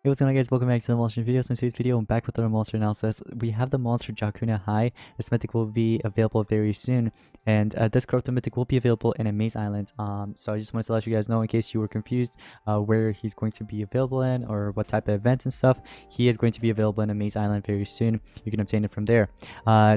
Hey, what's going on, guys? Welcome back to the monster videos. In today's video, I'm back with our monster analysis. We have the monster Jakuuna High. This mythic will be available very soon, and this corrupted mythic will be available in a maze island. So I just wanted to let you guys know, in case you were confused, where he's going to be available in or what type of event and stuff. He is going to be available in a maze island very soon. You can obtain it from there.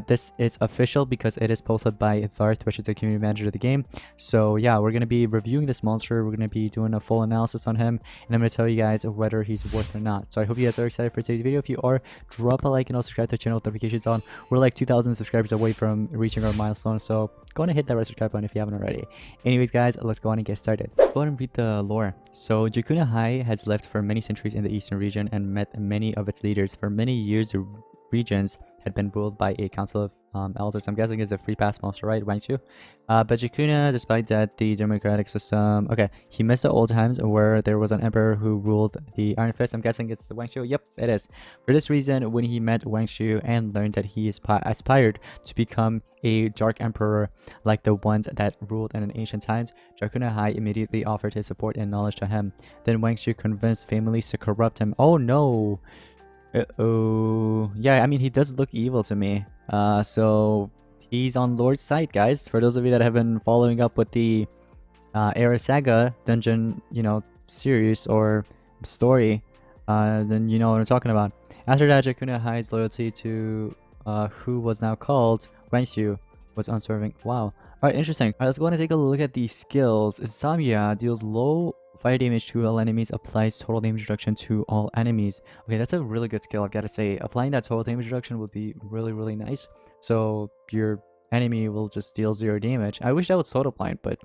This is official because it is posted by Tharth, which is the community manager of the game. So yeah, we're gonna be reviewing this monster. We're gonna be doing a full analysis on him, and I'm gonna tell you guys whether he's worth or not. So I hope you guys are excited for today's video. If you are, drop a like and also subscribe to the channel with notifications on. We're like 2,000 subscribers away from reaching our milestone, so go on and hit that red subscribe button if you haven't already. Anyways, guys, let's go on and get started. Go ahead and read the lore. So Jakuuna High has lived for many centuries in the eastern region and met many of its leaders. For many years, the regions had been ruled by a council of elders. I'm guessing it's a free pass monster, right? Wangchu. But Jakuuna, despite that, the democratic system, okay, he missed the old times where there was an emperor who ruled the Iron Fist. I'm guessing it's the Wangchu. Yep, it is. For this reason, when he met Wangchu and learned that he aspired to become a dark emperor like the ones that ruled in ancient times, Jakuuna High immediately offered his support and knowledge to him. Then Wangchu convinced families to corrupt him. Oh no! Uh-oh. Yeah, I mean, he does look evil to me. So he's on Lord's side, guys. For those of you that have been following up with the Era Saga dungeon, series or story, then you know what I'm talking about. After that, Jakuuna High's loyalty to who was now called Wangxu was unswerving. Wow. Alright, interesting. Alright, let's go and take a look at the skills. Samya deals low fire damage to all enemies, applies total damage reduction to all enemies. Okay, that's a really good skill, I've got to say. Applying that total damage reduction would be really nice. So your enemy will just deal 0 damage. I wish that was total blind, but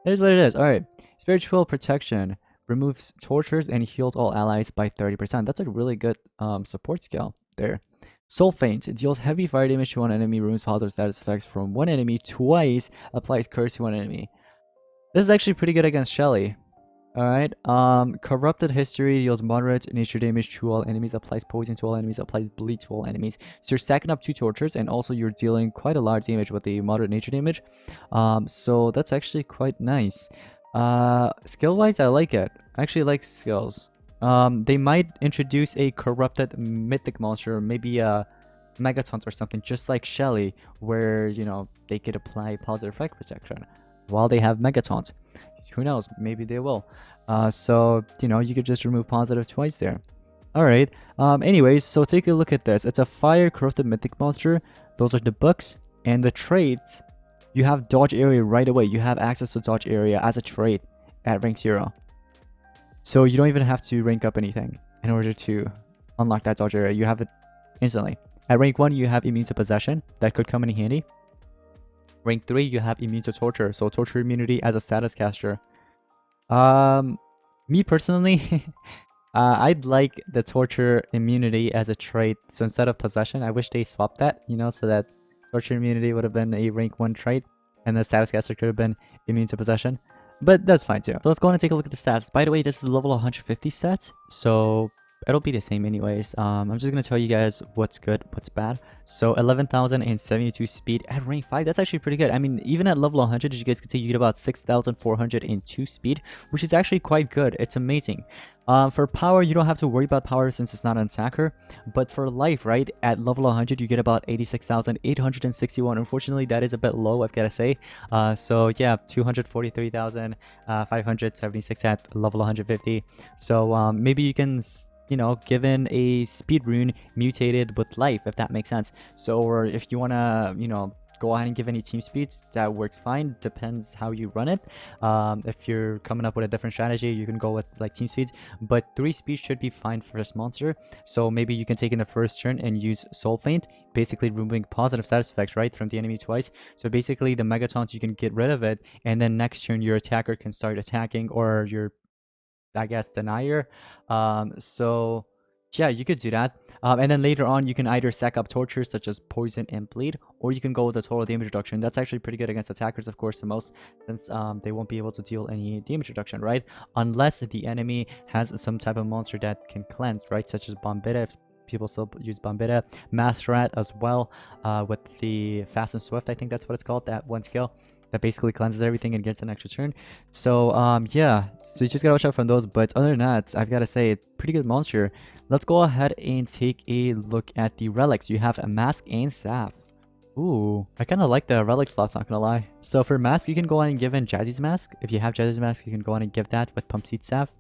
it is what it is. Alright, spiritual protection removes tortures and heals all allies by 30%. That's a really good support skill there. Soul Feint deals heavy fire damage to one enemy, removes positive status effects from one enemy twice, applies curse to one enemy. This is actually pretty good against Shelly. Alright, Corrupted History deals moderate nature damage to all enemies, applies poison to all enemies, applies bleed to all enemies. So you're stacking up 2 tortures, and also you're dealing quite a large damage with the moderate nature damage. So that's actually quite nice. Skill-wise, I like it. I actually like skills. They might introduce a corrupted mythic monster, maybe a Megataunt or something, just like Shelly, where, they could apply positive effect protection while they have Megataunt. Who knows? Maybe they will. So, you could just remove positive twice there. Alright. Anyways, so take a look at this. It's a fire corrupted mythic monster. Those are the books. And the traits, you have dodge area right away. You have access to dodge area as a trait at rank 0. So you don't even have to rank up anything in order to unlock that dodge area. You have it instantly. At rank 1, you have immune to possession. That could come in handy. Rank 3, you have immune to torture, so torture immunity as a status caster. Me personally, I'd like the torture immunity as a trait. So instead of possession, I wish they swapped that, so that torture immunity would have been a rank 1 trait, and the status caster could have been immune to possession. But that's fine too. So let's go on and take a look at the stats. By the way, this is level 150 stats, so it'll be the same anyways. I'm just gonna tell you guys what's good, what's bad. So 11,072 speed at rank 5. That's actually pretty good. I mean, even at level 100, as you guys can see, you get about 6,402 speed, which is actually quite good. It's amazing. For power, you don't have to worry about power since it's not an attacker. But for life, right, at level 100, you get about 86,861. Unfortunately, that is a bit low, I've got to say. So yeah, 243,576 at level 150. So maybe you can, given a speed rune mutated with life, if that makes sense. So, or if you want to, go ahead and give any team speeds, that works fine. Depends how you run it. If you're coming up with a different strategy, you can go with like team speeds, but 3 speeds should be fine for this monster. So maybe you can take in the first turn and use Soul Feint, basically removing positive status effects, right, from the enemy twice. So basically the Megataunt, you can get rid of it, and then next turn your attacker can start attacking, or your, I guess, denier. So yeah, you could do that. And then later on, you can either stack up tortures such as poison and bleed, or you can go with the total damage reduction. That's actually pretty good against attackers, of course, the most, since they won't be able to deal any damage reduction, right? Unless the enemy has some type of monster that can cleanse, right? Such as Bombita, if people still use Bombita. Mass Rat as well, with the Fast and Swift, I think that's what it's called, that one skill. that basically cleanses everything and gets an extra turn. So yeah, so you just gotta watch out from those. But other than that, I've gotta say, pretty good monster. Let's go ahead and take a look at the relics. You have a mask and staff. Ooh, I kind of like the relic slots, not gonna lie. So for mask, you can go on and give in Jazzy's mask. If you have Jazzy's mask, you can go on and give that with Pump Seed staff.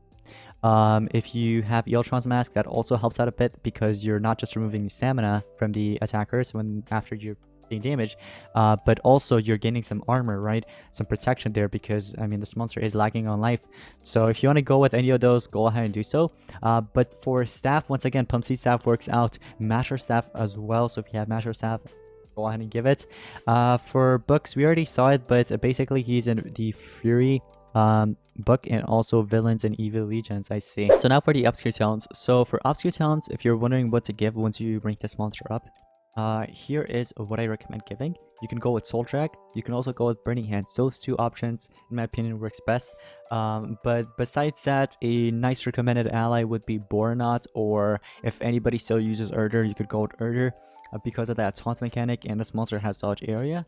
If you have Eoltron's mask, that also helps out a bit because you're not just removing stamina from the attackers after you're being damaged, but also you're gaining some armor, right? Some protection there because, I mean, this monster is lacking on life. So if you want to go with any of those, go ahead and do so. But for staff, once again, Pump Seed staff works out. Masher staff as well. So if you have Masher staff, go ahead and give it. For books, we already saw it, but basically he's in the Fury book and also villains and evil legions, I see. So now for the obscure talents. So for obscure talents, if you're wondering what to give once you rank this monster up, here is what I recommend giving. You can go with Soul Track. You can also go with Burning Hands. Those two options, in my opinion, works best. But besides that, a nice recommended ally would be Boronaut, or if anybody still uses Urder, you could go with Urder. Because of that taunt mechanic, and this monster has dodge area.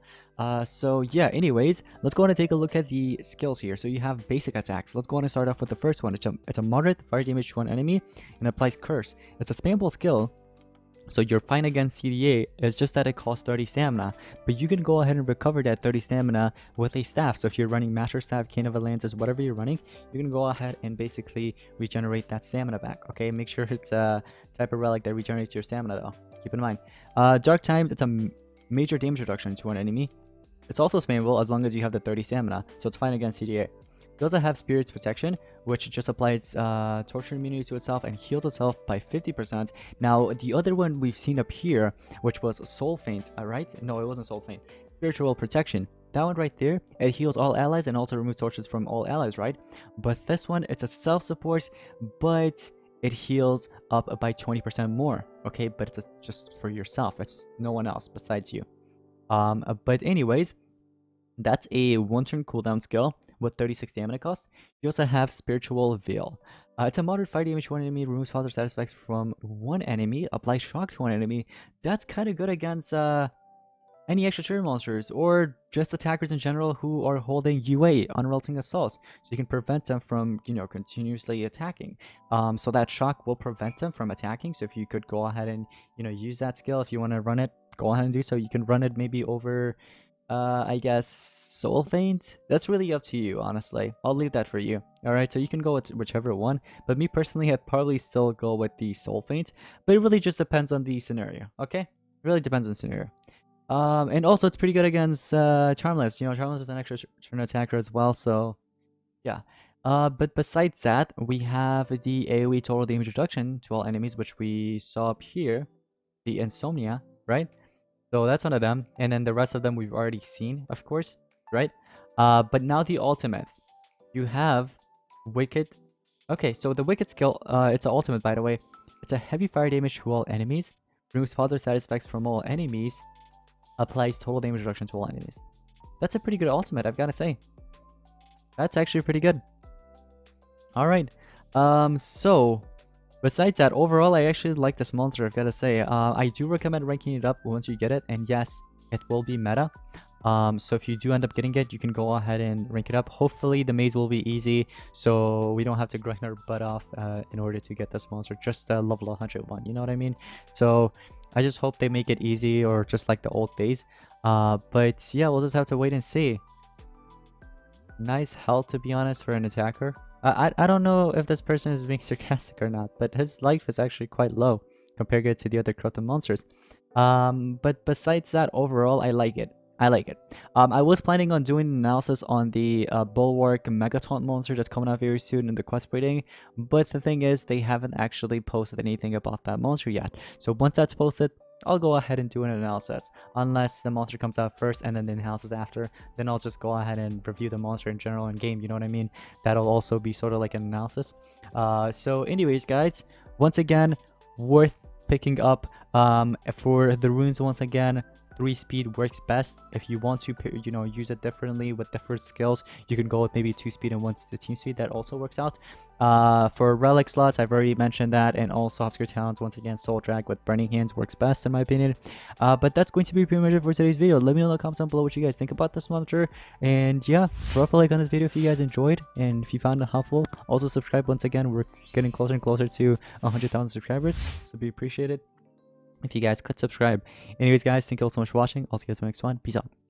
So yeah, anyways, let's go on and take a look at the skills here. So you have basic attacks. Let's go on and start off with the first one. It's a moderate fire damage to one enemy and applies curse. It's a spammable skill, so you're fine against CDA. It's just that it costs 30 stamina, but you can go ahead and recover that 30 stamina with a staff. So if you're running Master Staff, Cane of Atlantis, whatever you're running, you can go ahead and basically regenerate that stamina back. Okay, make sure it's a type of relic that regenerates your stamina though. Keep in mind. Dark Times, it's a major damage reduction to an enemy. It's also spammable as long as you have the 30 stamina, so it's fine against CDA. You also have Spirit's Protection, which just applies torture immunity to itself and heals itself by 50%. Now, the other one we've seen up here, which was Soul Feint, right? No, it wasn't Soul Feint. Spiritual Protection. That one right there, it heals all allies and also removes tortures from all allies, right? But this one, it's a self-support, but it heals up by 20% more, okay? But it's just for yourself. It's no one else besides you. But anyways, that's a one-turn cooldown skill with 36 stamina cost. You also have Spiritual Veil. It's a moderate fire damage to one enemy, removes father status effects from one enemy, applies shock to one enemy. That's kind of good against any extra turn monsters or just attackers in general who are holding UA, unrelenting assaults, so you can prevent them from, you know, continuously attacking. So that shock will prevent them from attacking. So if you could go ahead and, you know, use that skill, if you want to run it, go ahead and do so. You can run it maybe over I guess Soul Feint. That's really up to you, honestly. I'll leave that for you. Alright, so you can go with whichever one, but me personally, I'd probably still go with the Soul Feint, but it really just depends on the scenario. Okay, it really depends on the scenario. And also it's pretty good against Charmless. You know, Charmless is an extra turn attacker as well, so yeah. But besides that, we have the AoE total damage reduction to all enemies, which we saw up here, the Insomnia, right? So that's one of them, and then the rest of them we've already seen, of course, right? But now the ultimate. You have Wicked. Okay, so the Wicked skill, it's an ultimate, by the way. It's a heavy fire damage to all enemies, removes father status effects from all enemies, applies total damage reduction to all enemies. That's a pretty good ultimate, I've got to say. That's actually pretty good. Alright, so besides that, overall, I actually like this monster, I've got to say. I do recommend ranking it up once you get it, and yes, it will be meta. So if you do end up getting it, you can go ahead and rank it up. Hopefully, the maze will be easy, so we don't have to grind our butt off in order to get this monster. Just level 101, you know what I mean? So I just hope they make it easy, or just like the old days. But yeah, we'll just have to wait and see. Nice health, to be honest, for an attacker. I don't know if this person is being sarcastic or not, but his life is actually quite low compared to the other corrupted monsters. But besides that, overall, I like it. I like it. I was planning on doing an analysis on the Bulwark Megataunt monster that's coming out very soon in the quest breeding, but the thing is, they haven't actually posted anything about that monster yet. So once that's posted, I'll go ahead and do an analysis. Unless the monster comes out first and then the analysis after, then I'll just go ahead and review the monster in general in game, you know what I mean? That'll also be sort of like an analysis. So anyways, guys, once again, worth picking up. For the runes, once again, 3-speed works best. If you want to, you know, use it differently with different skills, you can go with maybe 2-speed and 1 team speed. That also works out. For relic slots, I've already mentioned that, and also obscure talents. Once again, soul drag with burning hands works best in my opinion. But that's going to be pretty much it for today's video. Let me know in the comments down below what you guys think about this launcher, and yeah, drop a like on this video if you guys enjoyed, and if you found it helpful. Also subscribe. Once again, we're getting closer and closer to 100,000 subscribers, so be appreciated if you guys could subscribe. Anyways guys, thank you all so much for watching. I'll see you guys in the next one. Peace out.